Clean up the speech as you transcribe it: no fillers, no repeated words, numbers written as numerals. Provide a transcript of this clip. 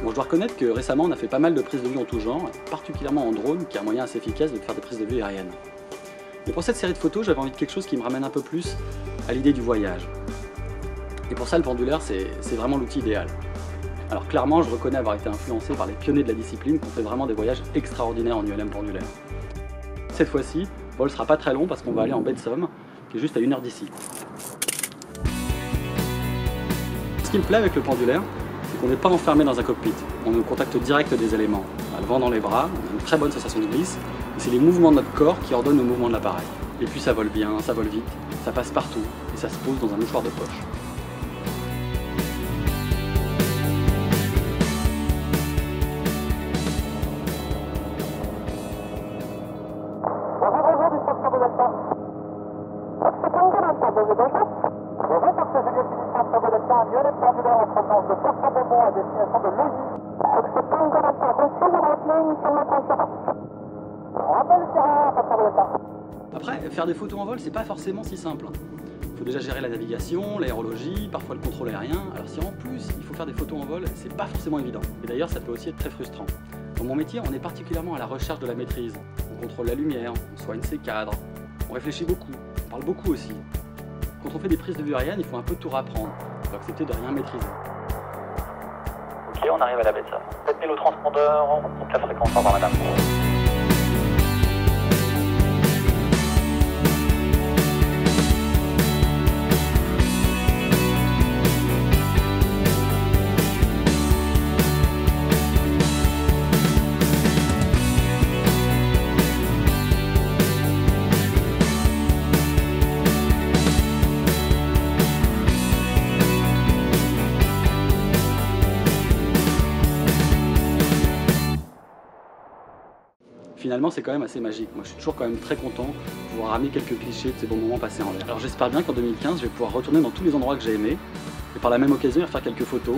Bon, je dois reconnaître que récemment on a fait pas mal de prises de vue en tout genre, particulièrement en drone, qui est un moyen assez efficace de faire des prises de vue aériennes. Mais pour cette série de photos, j'avais envie de quelque chose qui me ramène un peu plus à l'idée du voyage. Et pour ça, le pendulaire, c'est vraiment l'outil idéal. Alors clairement, je reconnais avoir été influencé par les pionniers de la discipline qui ont fait vraiment des voyages extraordinaires en ULM pendulaire. Cette fois-ci, le vol sera pas très long parce qu'on va aller en baie de Somme, qui est juste à 1 heure d'ici. Ce qui me plaît avec le pendulaire, c'est qu'on n'est pas enfermé dans un cockpit. On est au contact direct des éléments. On a le vent dans les bras, on a une très bonne sensation de glisse, et c'est les mouvements de notre corps qui ordonnent le mouvement de l'appareil. Et puis ça vole bien, ça vole vite, ça passe partout, et ça se pose dans un mouchoir de poche. Après, faire des photos en vol, c'est pas forcément si simple. Il faut déjà gérer la navigation, l'aérologie, parfois le contrôle aérien. Alors si en plus il faut faire des photos en vol, c'est pas forcément évident. Et d'ailleurs, ça peut aussi être très frustrant. Dans mon métier, on est particulièrement à la recherche de la maîtrise. On contrôle la lumière, on soigne ses cadres, on réfléchit beaucoup, on parle beaucoup aussi. Quand on fait des prises de vue aériennes, il faut un peu tout rapprendre. Il faut accepter de rien maîtriser. Ok, on arrive à la baie de Somme. 7000 au transpondeur, on monte la fréquence, au revoir madame. Finalement, c'est quand même assez magique. Moi, je suis toujours quand même très content de pouvoir ramener quelques clichés de ces bons moments passés en l'air. Alors j'espère bien qu'en 2015, je vais pouvoir retourner dans tous les endroits que j'ai aimés et par la même occasion, faire quelques photos.